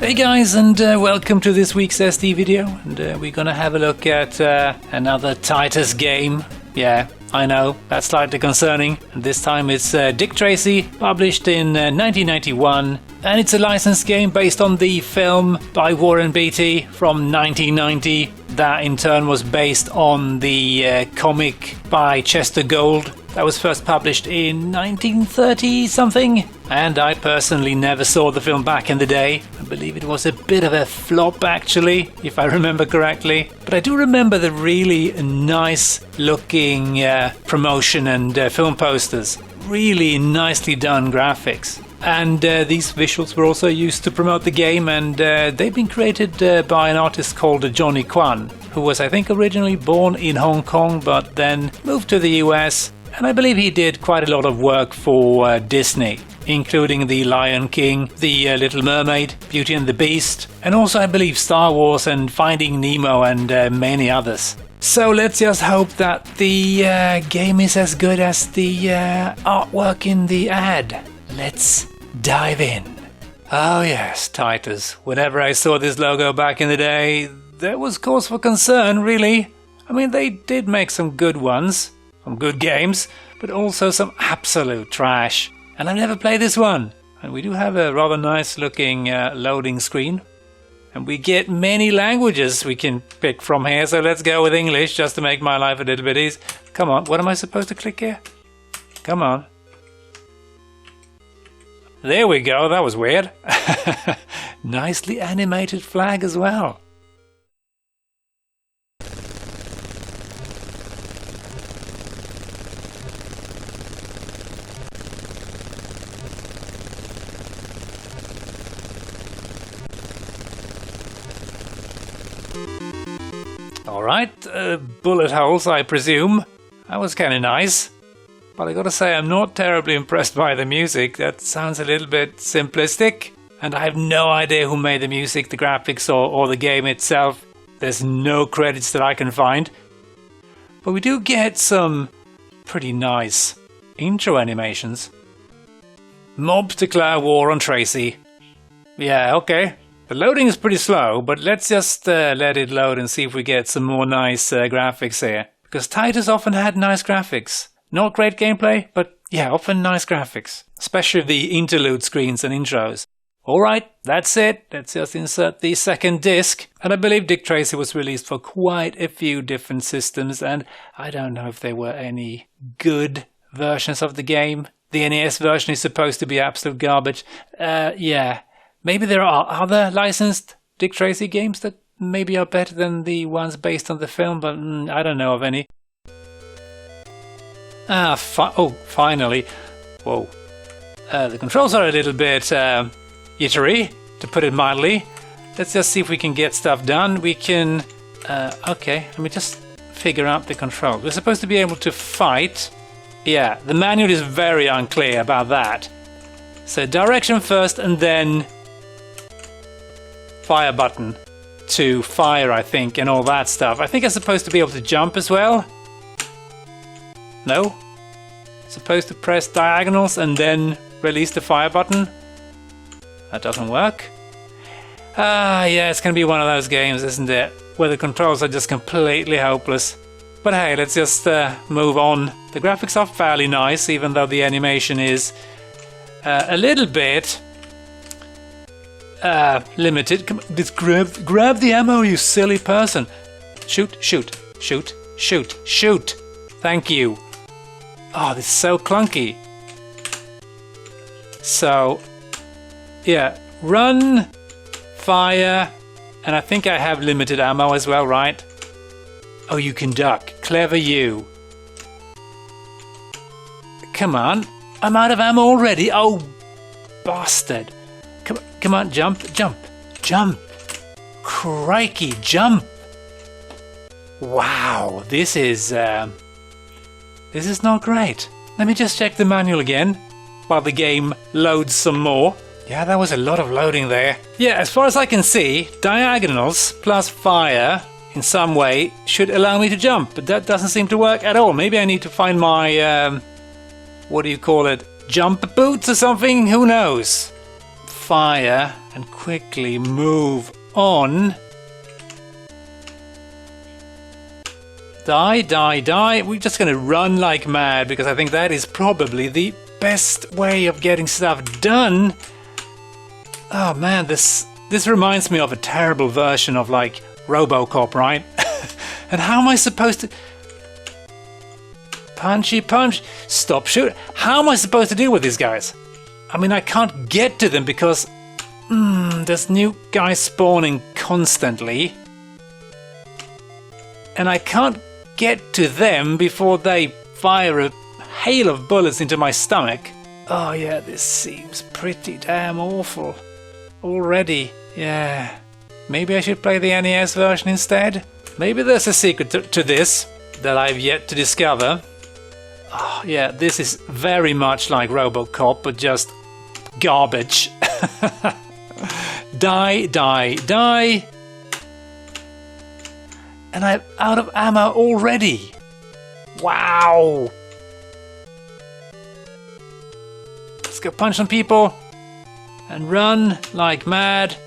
Hey guys, and welcome to this week's ST video, and we're gonna have a look at another Titus game. Yeah, I know, that's slightly concerning. And this time it's Dick Tracy, published in 1991, and it's a licensed game based on the film by Warren Beatty from 1990. That in turn was based on the comic by Chester Gould that was first published in 1930 something. And I personally never saw the film back in the day. I believe it was a bit of a flop actually, if I remember correctly. But I do remember the really nice looking promotion and film posters. Really nicely done graphics. And these visuals were also used to promote the game, and they've been created by an artist called Johnny Kwan, who was, I think, originally born in Hong Kong but then moved to the US. And I believe he did quite a lot of work for Disney, including The Lion King, The Little Mermaid, Beauty and the Beast, and also I believe Star Wars and Finding Nemo and many others. So let's just hope that the game is as good as the artwork in the ad. Let's dive in. Oh yes, Titus. Whenever I saw this logo back in the day, there was cause for concern, really. I mean, they did make some good ones, some good games, but also some absolute trash. And I've never played this one. And we do have a rather nice looking loading screen. And we get many languages we can pick from here, so let's go with English just to make my life a little bit easier. Come on, what am I supposed to click here? Come on. There we go, that was weird. Nicely animated flag as well. Alright, bullet holes I presume. That was kinda nice. But I gotta say, I'm not terribly impressed by the music. That sounds a little bit simplistic. And I have no idea who made the music, the graphics, or the game itself. There's no credits that I can find. But we do get some pretty nice intro animations. Mob declare war on Tracy. Yeah, okay. The loading is pretty slow, but let's just let it load and see if we get some more nice graphics here. Because Titus often had nice graphics. Not great gameplay, but yeah, often nice graphics. Especially the interlude screens and intros. Alright, that's it. Let's just insert the second disc. And I believe Dick Tracy was released for quite a few different systems, and I don't know if there were any good versions of the game. The NES version is supposed to be absolute garbage. Yeah. Maybe there are other licensed Dick Tracy games that maybe are better than the ones based on the film, but I don't know of any. Finally. Whoa. The controls are a little bit jittery, to put it mildly. Let's just see if we can get stuff done. We can... okay, let me just figure out the controls. We're supposed to be able to fight. Yeah, the manual is very unclear about that. So direction first and then fire button to fire, I think, and all that stuff. I think I'm supposed to be able to jump as well. No? Supposed to press diagonals and then release the fire button? That doesn't work. Yeah, it's gonna be one of those games, isn't it? Where the controls are just completely hopeless. But hey, let's just move on. The graphics are fairly nice, even though the animation is a little bit limited. Come on, just grab the ammo, you silly person. Shoot, shoot, shoot, shoot, shoot. Thank you. Oh, this is so clunky. So, yeah, run, fire, and I think I have limited ammo as well, right? Oh, you can duck. Clever you. Come on. I'm out of ammo already. Oh, bastard. Come on, jump, jump, jump. Crikey, jump. Wow, this is not great. Let me just check the manual again while the game loads some more. Yeah, that was a lot of loading there. Yeah, as far as I can see, diagonals plus fire in some way should allow me to jump, but that doesn't seem to work at all. Maybe I need to find my, what do you call it? Jump boots or something? Who knows? fire and quickly move on. Die, die, die. We're just gonna run like mad because I think that is probably the best way of getting stuff done. Oh man, this reminds me of a terrible version of like RoboCop, right? And how am I supposed to... Punchy punch, stop shoot. How am I supposed to deal with these guys? I mean, I can't get to them because there's new guys spawning constantly. And I can't get to them before they fire a hail of bullets into my stomach. Oh yeah, this seems pretty damn awful already. Yeah, maybe I should play the NES version instead. Maybe there's a secret to this that I've yet to discover. Oh yeah, this is very much like RoboCop, but just garbage. Die, die, die. And I'm out of ammo already. Wow. Let's go punch some people and run like mad.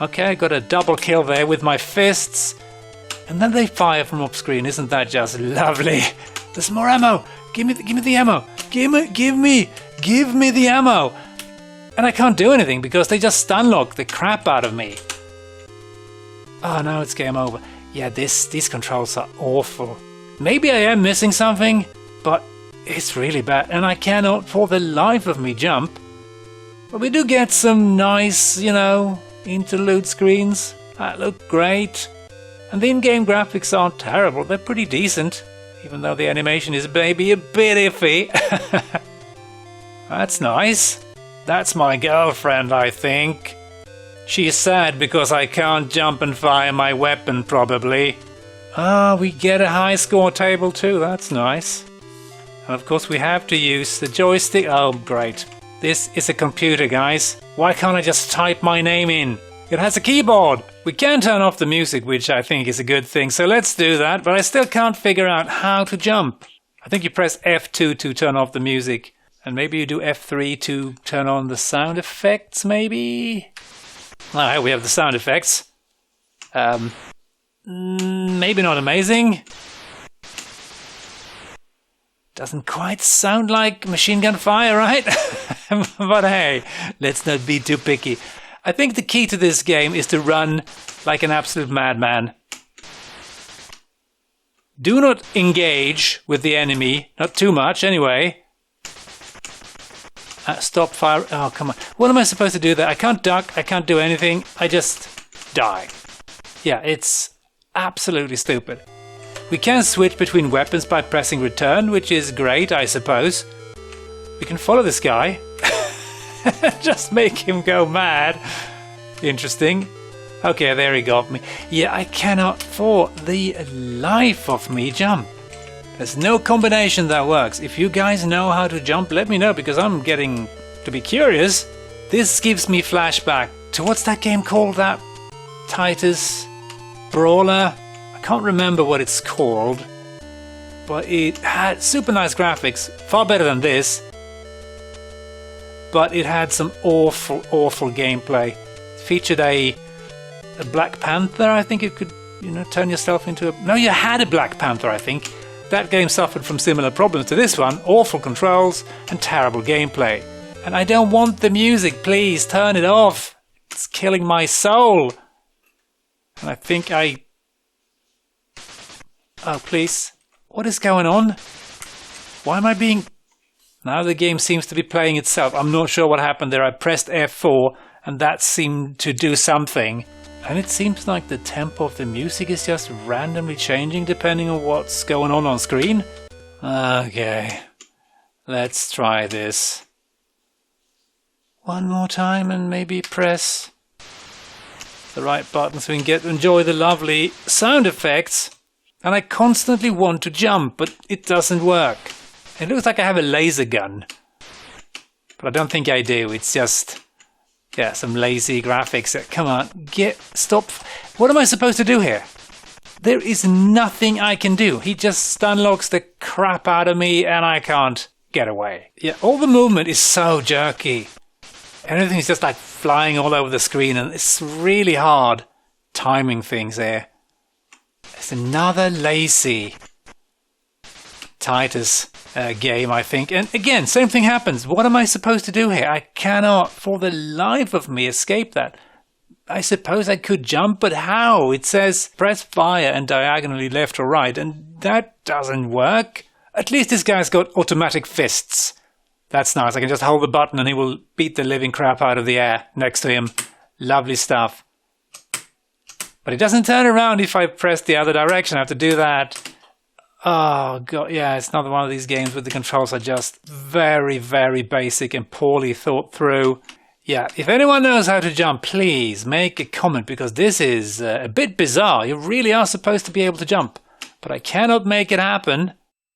Okay, I got a double kill there with my fists. And then they fire from off screen. Isn't that just lovely? There's more ammo. Give me the ammo. Give me the ammo. And I can't do anything because they just stun lock the crap out of me. Oh no, it's game over. Yeah, these controls are awful. Maybe I am missing something, but it's really bad and I cannot for the life of me jump. But we do get some nice, you know, interlude screens that look great. And the in-game graphics aren't terrible, they're pretty decent. Even though the animation is maybe a bit iffy. That's nice. That's my girlfriend, I think. She's sad because I can't jump and fire my weapon, probably. Ah, we get a high score table too, that's nice. And of course we have to use the joystick. Oh, great. This is a computer, guys. Why can't I just type my name in? It has a keyboard. We can turn off the music, which I think is a good thing, so let's do that, but I still can't figure out how to jump. I think you press F2 to turn off the music, and maybe you do F3 to turn on the sound effects, maybe? Alright, we have the sound effects. Maybe not amazing. Doesn't quite sound like machine gun fire, right? But hey, let's not be too picky. I think the key to this game is to run like an absolute madman. Do not engage with the enemy, not too much anyway. Stop fire. Oh, come on. What am I supposed to do there? I can't duck, I can't do anything, I just die. Yeah, it's absolutely stupid. We can switch between weapons by pressing return, which is great, I suppose. We can follow this guy. Just make him go mad. Interesting. Okay, there he got me. Yeah, I cannot for the life of me jump. There's no combination that works. If you guys know how to jump, let me know because I'm getting to be curious. This gives me flashback to what's that game called? That Titus Brawler? I can't remember what it's called. But it had super nice graphics. Far better than this. But it had some awful, awful gameplay. It featured a Black Panther. I think you could, turn yourself into a... No, you had a Black Panther, I think. That game suffered from similar problems to this one. Awful controls and terrible gameplay. And I don't want the music, please, turn it off. It's killing my soul. And I think I... Oh, please. What is going on? Why am I being... Now the game seems to be playing itself. I'm not sure what happened there. I pressed F4 and that seemed to do something. And it seems like the tempo of the music is just randomly changing depending on what's going on screen. Okay, let's try this. One more time and maybe press the right button so we can enjoy the lovely sound effects. And I constantly want to jump, but it doesn't work. It looks like I have a laser gun, but I don't think I do. It's just, yeah, some lazy graphics. Come on, stop. What am I supposed to do here? There is nothing I can do. He just stun locks the crap out of me and I can't get away. Yeah, all the movement is so jerky. Everything's just like flying all over the screen, and it's really hard timing things here. It's another lazy Titus game, I think. And again, same thing happens. What am I supposed to do here? I cannot, for the life of me, escape that. I suppose I could jump, but how? It says press fire and diagonally left or right, and that doesn't work. At least this guy's got automatic fists. That's nice. I can just hold the button and he will beat the living crap out of the air next to him. Lovely stuff. But it doesn't turn around if I press the other direction. I have to do that. Oh, God. Yeah, it's another one of these games where the controls are just very, very basic and poorly thought through. Yeah, if anyone knows how to jump, please make a comment, because this is a bit bizarre. You really are supposed to be able to jump, but I cannot make it happen.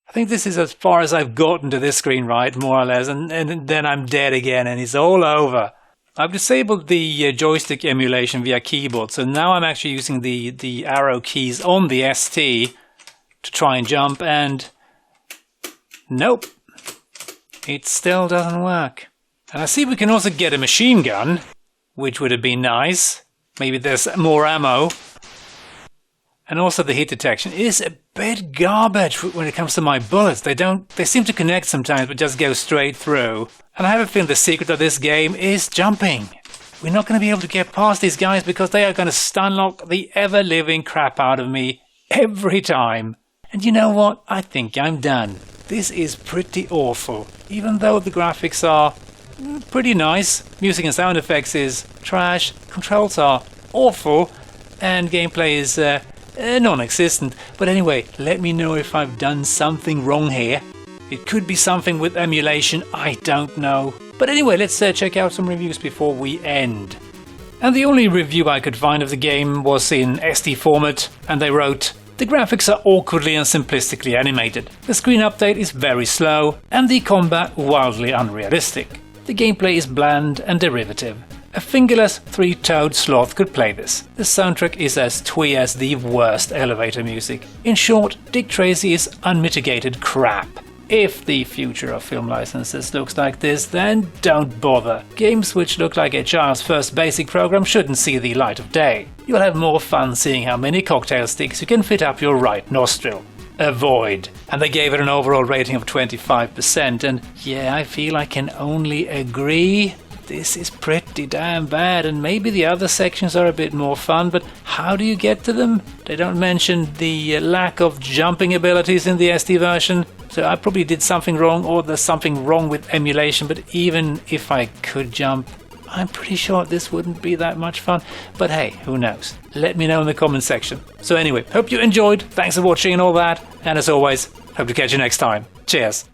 I think this is as far as I've gotten to this screen, right, more or less, and then I'm dead again, and it's all over. I've disabled the joystick emulation via keyboard, so now I'm actually using the arrow keys on the ST to try and jump, and nope, it still doesn't work. And I see we can also get a machine gun, which would have been nice. Maybe there's more ammo. And also the hit detection is a bit garbage when it comes to my bullets. They seem to connect sometimes, but just go straight through. And I have a feeling the secret of this game is jumping. We're not going to be able to get past these guys because they are going to stun lock the ever-living crap out of me every time. And you know what? I think I'm done. This is pretty awful. Even though the graphics are pretty nice, music and sound effects is trash, controls are awful, and gameplay is non-existent. But anyway, let me know if I've done something wrong here. It could be something with emulation, I don't know. But anyway, let's check out some reviews before we end. And the only review I could find of the game was in ST format, and they wrote, "The graphics are awkwardly and simplistically animated. The screen update is very slow, and the combat wildly unrealistic. The gameplay is bland and derivative. A fingerless three-toed sloth could play this. The soundtrack is as twee as the worst elevator music. In short, Dick Tracy is unmitigated crap. If the future of film licenses looks like this, then don't bother. Games which look like a child's first basic program shouldn't see the light of day. You'll have more fun seeing how many cocktail sticks you can fit up your right nostril. Avoid." And they gave it an overall rating of 25%, and yeah, I feel I can only agree. This is pretty damn bad, and maybe the other sections are a bit more fun, but how do you get to them? They don't mention the lack of jumping abilities in the SD version, so I probably did something wrong, or there's something wrong with emulation. But even if I could jump, I'm pretty sure this wouldn't be that much fun. But hey, who knows? Let me know in the comment section. So anyway, hope you enjoyed, thanks for watching and all that, and as always, hope to catch you next time. Cheers!